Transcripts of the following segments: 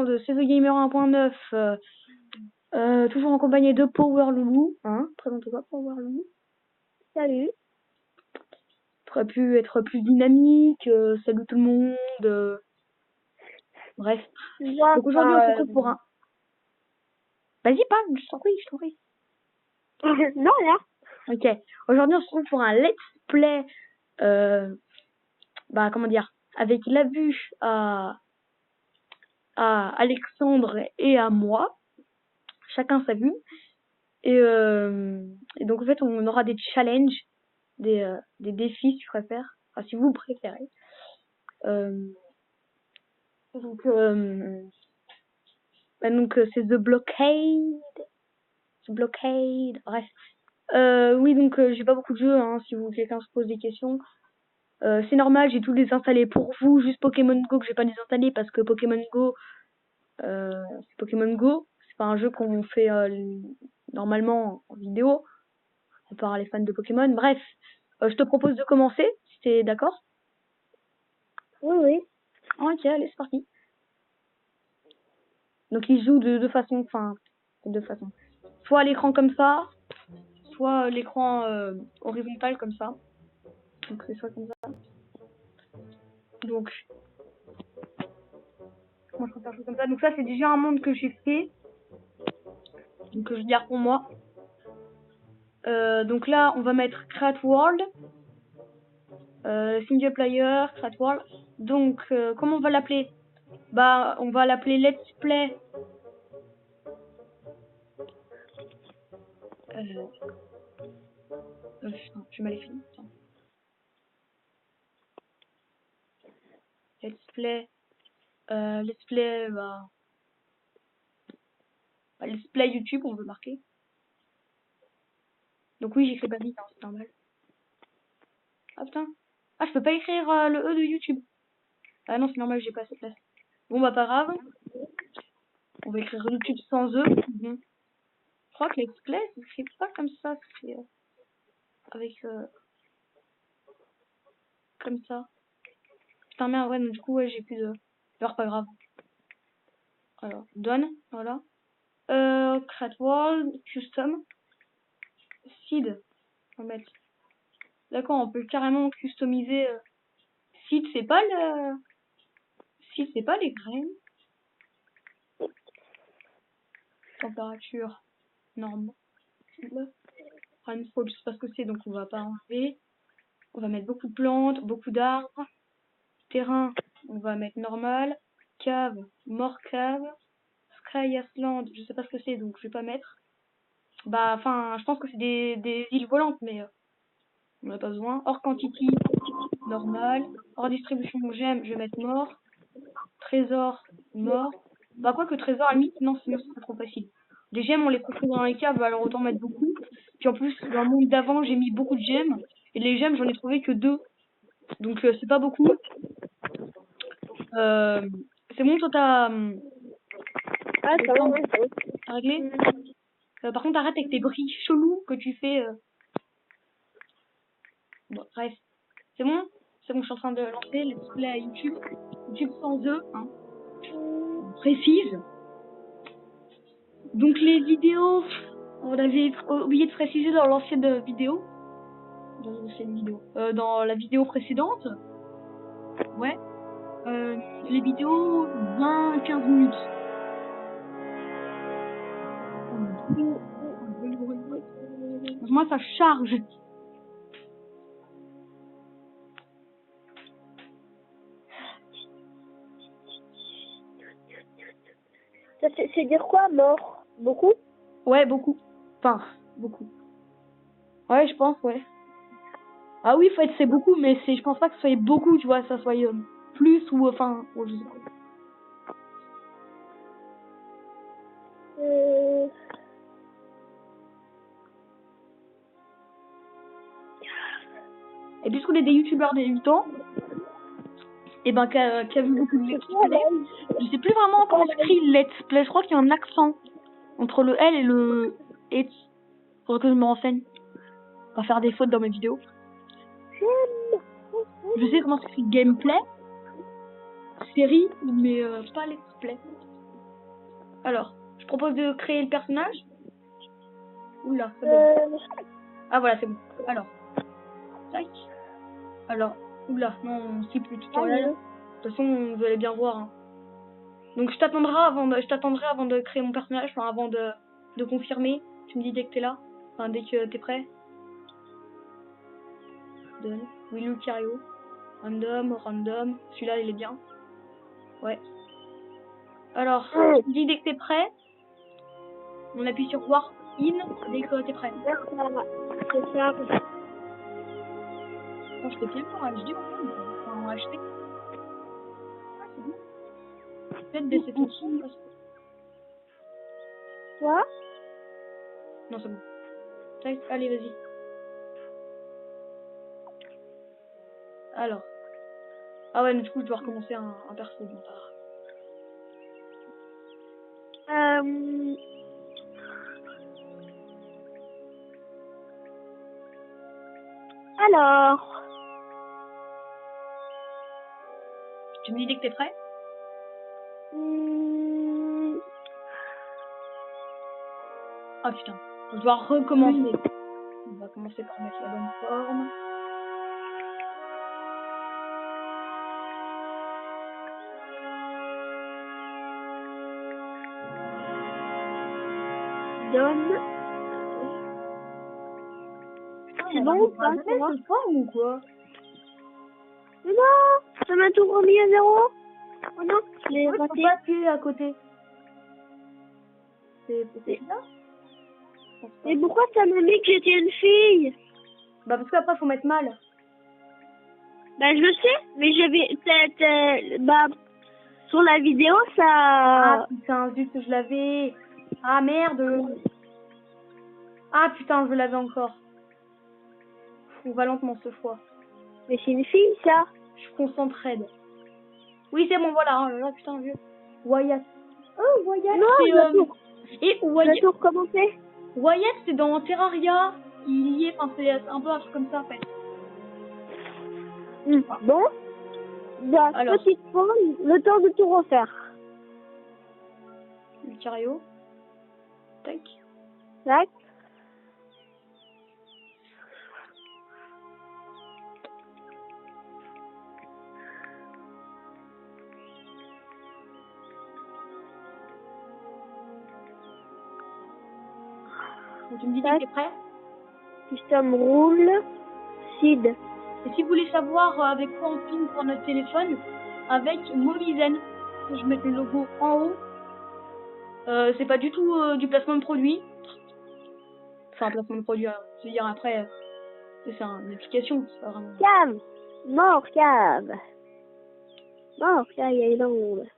émission de C'est The Gamer 1.9, toujours en compagnie de Power Loulou. Hein, présente-toi, Power Loulou. Salut. Tu aurais pu être plus dynamique, salut tout le monde. Bref. Donc aujourd'hui, on se retrouve pour un... Vas-y, parle, je t'en prie. Non, là. Ok. Aujourd'hui, on se retrouve pour un let's play, comment dire, avec la vue à Alexandre et à moi. Chacun sa vue. Et donc, en fait, on aura des challenges, des défis, si tu préfères. Enfin, si vous préférez. Donc, c'est The Blockade. Bref. Oui, donc, j'ai pas beaucoup de jeux, hein, si quelqu'un se pose des questions. C'est normal, j'ai tous les installés pour vous. Juste Pokémon Go que j'ai pas désinstallé parce que Pokémon Go, c'est Pokémon Go. C'est pas un jeu qu'on fait normalement en vidéo, à part les fans de Pokémon. Bref, je te propose de commencer, si t'es d'accord. Oui. Ok, allez, c'est parti. Donc il joue de deux façons, soit à l'écran comme ça, soit à l'écran horizontal comme ça. Donc c'est soit comme ça. Donc moi je préfère jouer comme ça. Donc ça c'est déjà un monde que j'ai fait, donc que je garde pour moi. Donc là on va mettre Create World, single player, Create World. Donc comment on va l'appeler? Bah on va l'appeler Let's Play. J'ai mal écrit. Let's Play. Let's Play YouTube, on veut marquer. Donc oui, j'écris pas vite, hein, c'est normal. Ah putain. Ah, je peux pas écrire le E de YouTube. Ah non, c'est normal, j'ai pas assez de place. Bon, bah pas grave. On va écrire YouTube sans E. Je crois que Let's Play, c'est pas comme ça. C'est avec... comme ça. Putain, merde, ouais, donc du coup, ouais, j'ai plus de... Alors, pas grave. Alors, done, voilà. Create World, Custom. Seed. On va mettre... D'accord, on peut carrément customiser... Seed, c'est pas le... Seed, c'est pas les graines. Température. Norme. Rainfall, je sais pas ce que c'est, donc on va pas enlever. On va mettre beaucoup de plantes, beaucoup d'arbres. Terrain, on va mettre normal. Cave, more cave. Sky Island, je sais pas ce que c'est, donc je vais pas mettre. Bah, enfin, je pense que c'est des îles volantes, mais on n'a pas besoin. Hors quantity, normal. Hors distribution, j'aime, je vais mettre mort. Trésor, mort. Bah, quoi que trésor, à la limite, non, sinon c'est trop facile. Les gemmes, on les construit dans les caves, alors autant mettre beaucoup. Puis en plus, dans le monde d'avant, j'ai mis beaucoup de gemmes. Et les gemmes, j'en ai trouvé que 2. Donc c'est pas beaucoup. C'est bon, toi t'as... Ah, ça va, oui. T'as réglé par contre, arrête avec tes bruits chelous que tu fais. Bon, bref. C'est bon, je suis en train de lancer Let's Play à YouTube. YouTube sans E, hein. On précise. Donc les vidéos, on avait oublié de préciser dans l'ancienne vidéo. Dans la vidéo précédente. Ouais. Les vidéos 20-15 minutes. Moi ça charge. Ça c'est dire quoi, mort? Beaucoup? Ouais, beaucoup. Enfin, beaucoup. Ouais, je pense, ouais. Ah oui, en fait, c'est beaucoup, mais je pense pas que ce soit beaucoup, tu vois, ça soit plus ou enfin, je sais pas. Et puisqu'on est des youtubeurs débutants, et ben, qui a vu beaucoup de let's play, je sais plus vraiment comment s'écrit let's play, je crois qu'il y a un accent entre le L et le H. Faudrait que je me renseigne. Pas faire des fautes dans mes vidéos. Je sais comment s'écrit gameplay, série, mais pas let's play. Alors, je propose de créer le personnage. Oula, c'est bon. Ah voilà, c'est bon. Alors, tac. Alors, oula, non, on skip le tutoriel. De toute façon, vous allez bien voir. Hein. Donc je t'attendrai avant de créer mon personnage, enfin avant de confirmer. Tu me dis dès que t'es là, enfin dès que t'es prêt. Donne. Willou Cario. Random. Celui-là il est bien. Ouais. Alors, tu me dis dès que t'es prêt. On appuie sur War In dès que t'es prêt. C'est ça. Non, je t'ai fait en HD en HD. Ah, c'est bon. Peut-être baisser ton son parce que... Quoi? Non, c'est bon. Tac, allez, vas-y. Alors. Ah ouais, mais du coup, je dois recommencer un perso. Bon, ça va. Alors, Tu me dis dès que t'es prêt? Ah putain, je dois recommencer. On va commencer par mettre la bonne forme. donne. C'est bon, ça, c'est bon. C'est forme ou quoi? Mais non, ça m'a tout remis à 0. Oh non, je l'ai En fait, faut raté. pas appuyer à côté. C'est là? Mais pourquoi ça m'a mis que j'étais une fille? Bah parce qu'après faut mettre mal. Bah je le sais, mais j'avais bah sur la vidéo ça. Ah putain, zut, je l'avais. Ah merde. Ah putain, je l'avais encore. On va lentement ce fois. Mais c'est une fille ça. Je suis concentrée. Oui, c'est bon, voilà. Oh là là, putain, vieux. Wyatt. Oh, Wyatt, Non, c'est... je dois tout. Et Je Wyatt, dois tout recommencer. Wyatt c'est dans Terraria. Il y est, enfin, c'est un peu un truc comme ça, en fait. Bon, bah, Alors. petite pause, le temps de tout refaire. Lucario. Tac. Tac. Tu me dis que t'es prêt? Système roule. Sid. Et si vous voulez savoir avec quoi on filme pour notre téléphone, avec Mobizen. Je mets le logo en haut. C'est pas du tout du placement de produit. Enfin, placement de produit, je veux dire après, c'est une application, c'est pas vraiment... Cave. Mort, cave. Mort, cave, Island.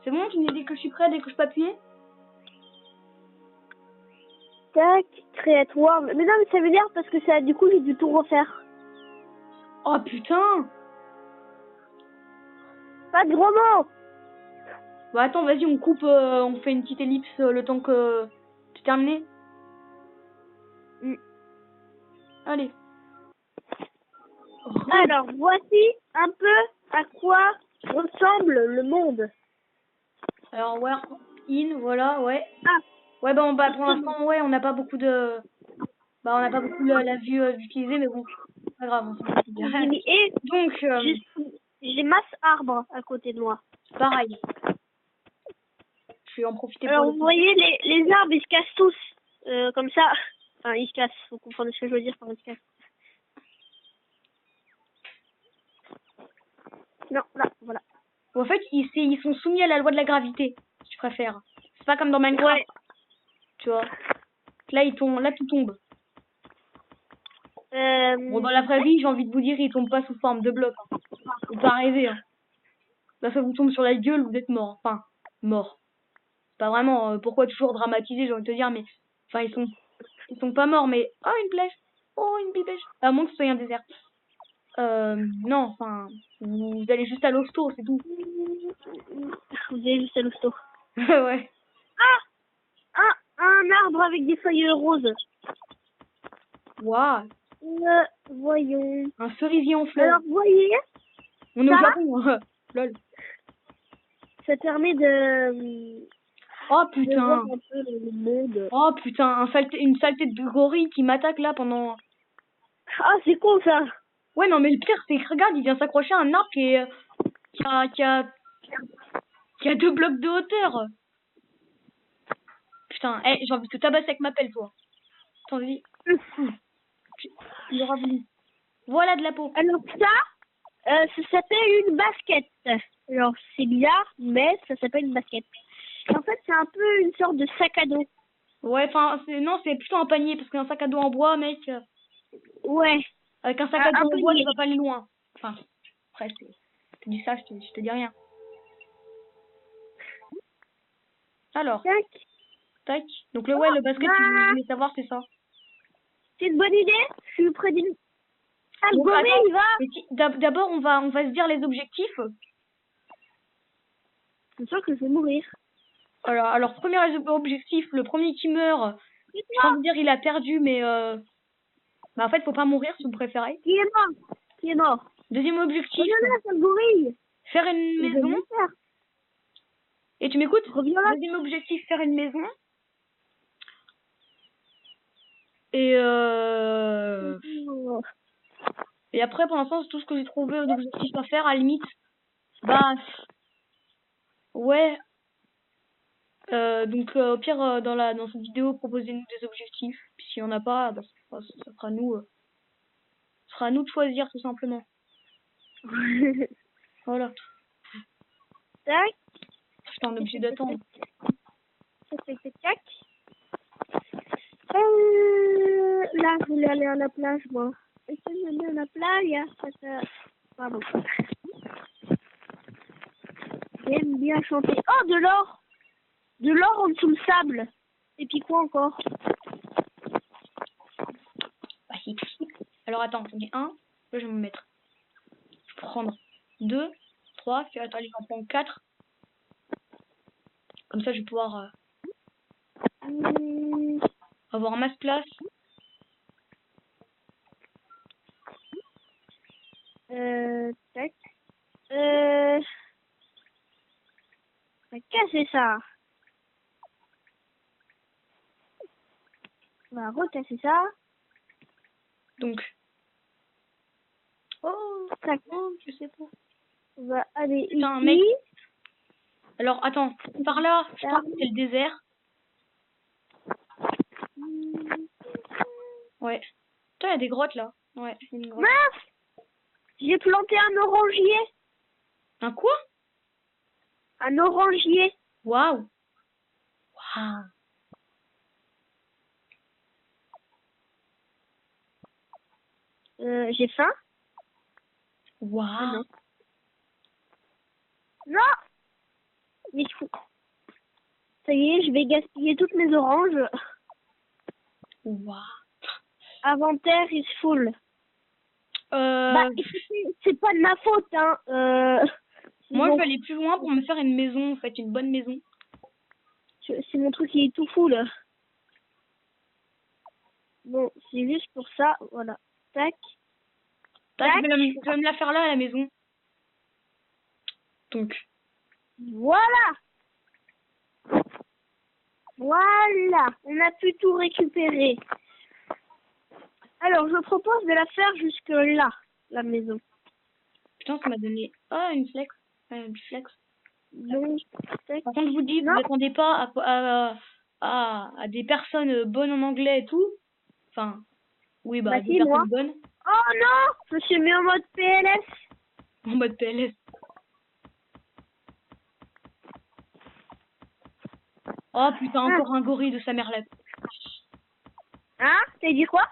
C'est bon, tu me dis dès que je suis prêt, dès que je peux appuyer? Tac, create worm. Mais non, mais ça veut dire parce que ça, du coup, j'ai dû tout refaire. Oh putain! Pas de gros mots. Bah attends, vas-y, on coupe, on fait une petite ellipse le temps que tu termines. Allez. Alors, voici un peu à quoi ressemble le monde. Alors, where in, voilà, ouais. Ah. Ouais, bah, pour l'instant, ouais, on n'a pas beaucoup de... Bah, on n'a pas beaucoup la vue d'utiliser, mais bon, c'est pas grave. Et donc, j'ai masse arbres à côté de moi. pareil. Je vais en profiter Alors, pour... vous voyez, les arbres, ils se cassent tous. Comme ça. Enfin, ils se cassent. Vous comprenez ce que je veux dire par ils se cassent. Non, là, voilà. En fait, ils sont soumis à la loi de la gravité, si tu préfères. C'est pas comme dans Minecraft. Ouais. Tu vois. Là, tout tombe. Bon, dans la vraie vie, j'ai envie de vous dire, il tombe pas sous forme de bloc. Hein. Faut pas rêver. Hein. Là, ça vous tombe sur la gueule, vous êtes mort. Enfin, mort. C'est pas vraiment. Pourquoi toujours dramatiser, j'ai envie de te dire, mais. Enfin, ils sont pas morts, mais. Oh, une flèche. Oh, une pipèche. À moins que ce soit un désert. Non, enfin. Vous allez juste à l'hosto, c'est tout. Vous allez juste à l'hosto. Ouais. Ah, un arbre avec des feuilles roses. Waouh. Voyons. Un cerisier en fleurs. Alors, vous voyez, on est au ça Japon. Lol. ça permet de Oh voir putain. un peu le monde. Oh putain, une saleté de gorille qui m'attaque là pendant... Ah, c'est con ça. Ouais, non, mais le pire, c'est que regarde, il vient s'accrocher à un arbre qui a 2 blocs de hauteur. Putain, j'ai envie de te tabasser avec ma pelle, toi. Attends, vas-y. Il aura voulu. Voilà de la peau. Alors ça s'appelle une basket. Alors c'est bizarre, mais ça s'appelle une basket. Et en fait, c'est un peu une sorte de sac à dos. Ouais, enfin, non, c'est plutôt un panier, parce qu'un sac à dos en bois, mec, Ouais, avec un sac à dos un en bois, panier. tu vas pas aller loin. Enfin, après, tu dis ça, je te dis rien. Alors, Tac. tac. Donc, le basket, tu voulais savoir, c'est ça. C'est une bonne idée. Je suis près d'une... Ah, le Donc, gorille, attends. il va. Mais d'abord, on va se dire les objectifs. Je sens que je vais mourir. Alors, premier objectif, le premier qui meurt, j'ai envie de dire, il a perdu, mais en fait, faut pas mourir si vous préférez. Qui est mort? Qui est mort? Deuxième objectif, Reviens là, c'est le gorille. faire une Je vais maison. bien faire. Et tu m'écoutes? Reviens là. Deuxième objectif, faire une maison. Et après, pour l'instant, c'est tout ce que j'ai trouvé d'objectifs à faire. À la limite, bah, ouais. Donc, au pire, dans cette vidéo, proposez-nous des objectifs. Puis s'il y en a pas, bah, ça sera à nous de choisir, tout simplement. Voilà. Tac. Putain, on est obligé d'attendre. Tac, tac, tac, tac. Là, je voulais aller à la plage, moi. Est-ce que je vais aller à la plage? Pardon. J'aime bien chanter. Oh, de l'or! De l'or en dessous le sable. Et puis quoi encore? Bah, si. Alors, attends, j'en ai un. Là, je vais me mettre. Je vais prendre 2, 3. Puis, attends, allez, j'en prends 4. Comme ça, je vais pouvoir avoir un masse place. Tac. Qu'est-ce que c'est ça? On va recasser ça. Donc. Oh, Tac. oh, je sais pas. On va aller Putain, ici. mec. Alors, attends. Par là, je pense que c'est le désert. Ouais. Putain, il y a des grottes là. Ouais, il y a une grotte. Mince! J'ai planté un orangier. Un quoi? Un orangier. Waouh. Waouh. J'ai faim. Waouh. Non. Non! Mais je fous. Ça y est, je vais gaspiller toutes mes oranges. Waouh. Inventaire is full. Bah, écoutez, c'est pas de ma faute, hein. Moi, bon, je vais aller plus loin pour me faire une maison, en fait, une bonne maison. c'est mon truc qui est tout full. Bon, c'est juste pour ça, voilà. Tac. Tac, Tac. je vais me la faire là, à la maison. Donc. Voilà. Voilà. On a pu tout récupérer. Alors, je propose de la faire jusque là, la maison. Putain, ça m'a donné... Ah, une flex. Une flex. Donc, tac. Par contre, je vous dis, vous n'attendez pas à des personnes bonnes en anglais et tout. Enfin, oui, bah, des si, moi. personnes bonnes. Oh non! Je me suis mis en mode PLS. En mode PLS. Oh putain, encore un gorille de sa mère là. Hein? T'as dit quoi?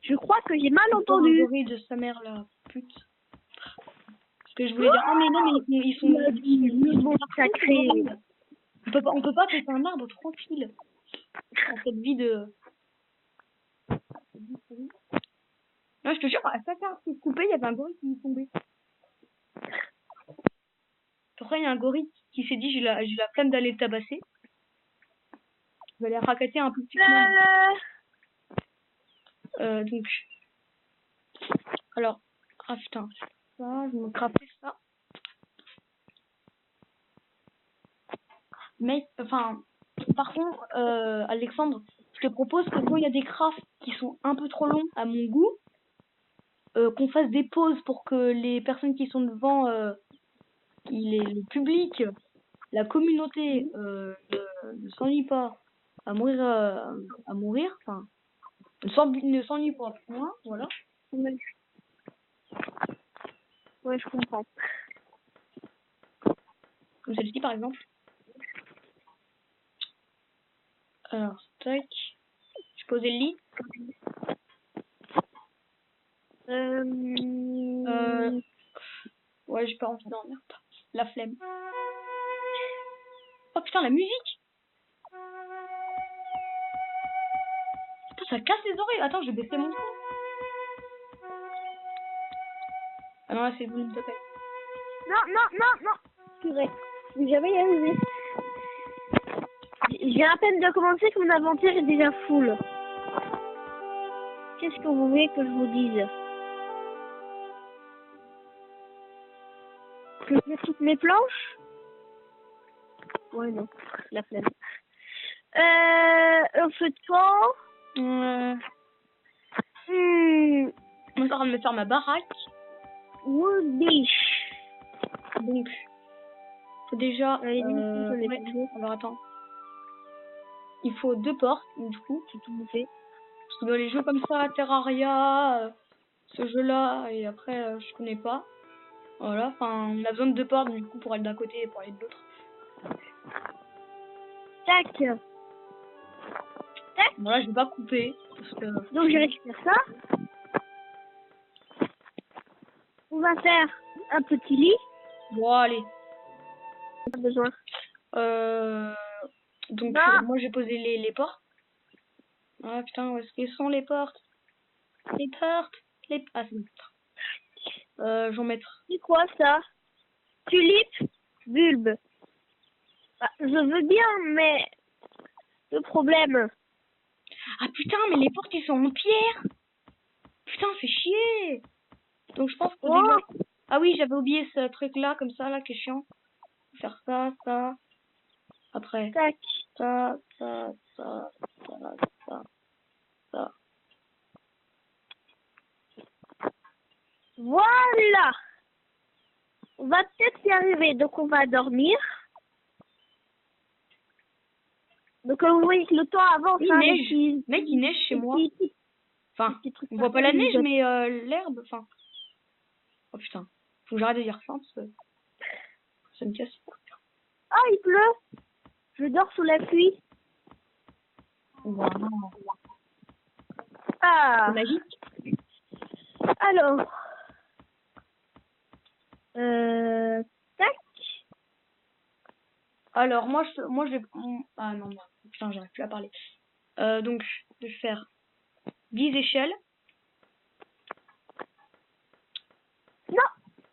Je crois que j'ai mal entendu. Un gorille de sa mère là, pute. Ce que je voulais dire. Ah mais non, mais ils sont sacré. On peut pas péter un arbre tranquille. En cette vie de... Non, je te jure, à chaque arbre qui est coupé, il y avait un gorille qui est tombé. Après, il y a un gorille qui s'est dit, j'ai la flemme d'aller le tabasser. Je vais aller racater un peu petit peu. Donc. Alors. Ah putain. ça, je vais me crafter ça. Mais, enfin, par contre, Alexandre, je te propose que quand il y a des crafts qui sont un peu trop longs à mon goût, qu'on fasse des pauses pour que les personnes qui sont devant, le public, la communauté, ne s'ennuie pas à mourir, enfin, ne s'ennuie pas, point, voilà. Ouais. Ouais, je comprends. Comme celle-ci, par exemple. Alors, tac. Je posais le lit. Ouais, j'ai pas envie dormir. La flemme. Oh putain, la musique! Putain, ça casse les oreilles. Attends, je vais baisser mon son. Ah non, là, c'est le volume total. Non. Purée. Je vais jamais y arriver. J'ai à peine de commencer que mon inventaire est déjà full. Qu'est-ce que vous voulez que je vous dise? Que je mette toutes mes planches? Ouais, non. La flemme. Un feu de camp. Je suis en train de me faire ma baraque. Woodbish. Donc, faut déjà... Ouais. Alors, attends. Il faut 2 portes, du coup. J'ai tout bouffé. Parce que dans les jeux comme ça, Terraria, ce jeu-là, et après, je connais pas. Voilà, enfin, on a besoin de 2 portes, du coup, pour aller d'un côté et pour aller de l'autre. Tac. Voilà, je vais pas couper. Parce que... Donc, je récupère ça. On va faire un petit lit. Bon, allez. Pas besoin. Donc, Non. moi, j'ai posé les portes. Ah, putain, où est-ce qu'elles sont, les portes? Les portes. Ah, c'est bon. Je vais en mettre... C'est quoi ça? Tulipe, bulbe. Bah, je veux bien, mais le problème. Ah, putain, mais les portes, ils sont en pierre. Putain, fait chier. Donc, je pense que... Oh. Ah oui, j'avais oublié ce truc-là, comme ça, là, qui est chiant. Faire ça, ça. Après, Tac. ça. Voilà. On va peut-être y arriver. Donc, on va dormir. Donc, comme vous voyez que le temps avance. Il hein, neige. Mec, il neige chez moi. Enfin, on voit pas la neige, mais l'herbe, enfin... Oh putain, faut que j'arrête de dire ça, parce que ça me casse. Ah, il pleut. Je dors sous la pluie. Wow. Ah. C'est magique. Alors. Tac. Alors, moi, je vais... Ah non, putain, j'arrive plus à parler. Donc, je vais faire 10 échelles. Non.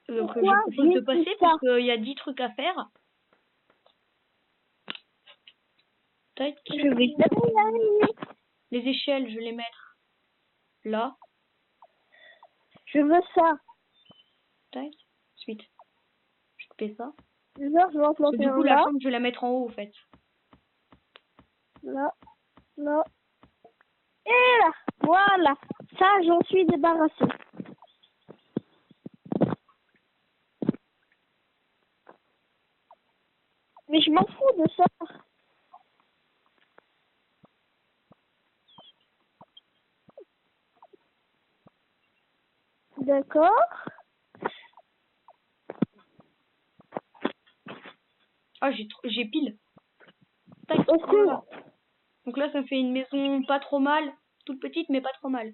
Donc, Pourquoi je propose de passer parce qu'il y a 10 trucs à faire. Tac. Je vais jamais y arriver. Les échelles, je vais les mettre là. Je veux ça. Tac. Ensuite, je vais couper ça. Genre, je vais en planter Du coup, un la là. chambre, je vais la mettre en haut, en fait. Là. Là. Et là. Voilà. Ça, j'en suis débarrassée. Mais je m'en fous de ça. D'accord. Ah, j'ai pile. Tac. Est-ce Voilà. que... Donc là, ça fait une maison pas trop mal. Toute petite, mais pas trop mal.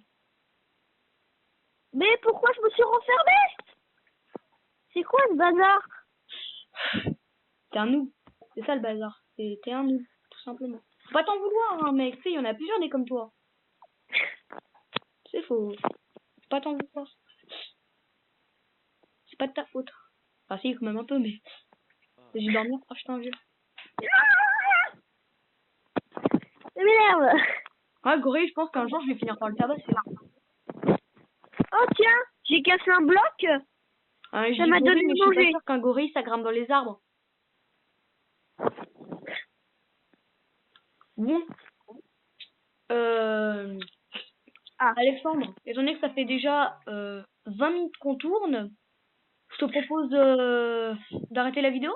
Mais pourquoi je me suis renfermée? C'est quoi ce bazar? T'es un noob. C'est ça le bazar. T'es un noob, tout simplement. Faut pas t'en vouloir, hein, mec. Tu sais, il y en a plusieurs des comme toi. C'est faux. Faut pas t'en vouloir. C'est pas de ta faute. Enfin, si, quand même un peu, mais... J'ai dormi. Oh, je t'en jure. Ça m'énerve. Ah, Gorille, je pense qu'un jour, je vais finir par le tabasser. Oh tiens, j'ai cassé un bloc. Hein, je Ça dis m'a gorille, donné mais je suis pas manger. sûre qu'un gorille, ça grimpe dans les arbres. Bon. Ah. Alexandre, étant donné que ça fait déjà 20 minutes qu'on tourne, je te propose d'arrêter la vidéo.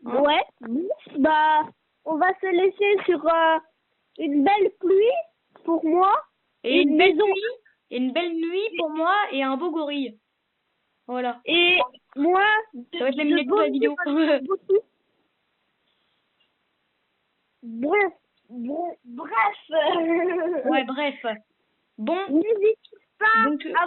Hein? Ouais. Bah, on va se laisser sur une belle pluie pour moi. Et une belle maison. nuit, et une belle nuit pour moi et un beau gorille. Voilà. Et moi, Ça va être la miniature de la vidéo. Bref. Ouais, bref. Bon, N'hésitez pas donc, à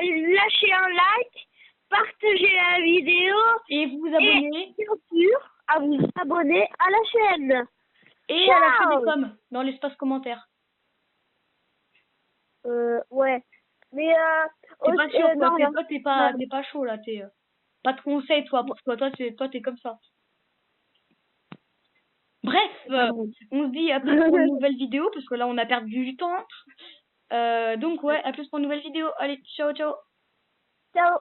lâcher un like, partager la vidéo et vous vous abonnez. et bien sûr à vous abonner à la chaîne. Et à lâcher Ciao. des coms dans l'espace commentaire. Ouais. Mais T'es pas sûr, non, rien. toi, t'es pas chaud, là, pas de conseils, toi, pour toi, t'es comme ça. Bref, on se dit à plus pour une nouvelle vidéo, parce que là, on a perdu du temps. Donc, ouais, à plus pour une nouvelle vidéo. Allez, ciao, ciao. Ciao.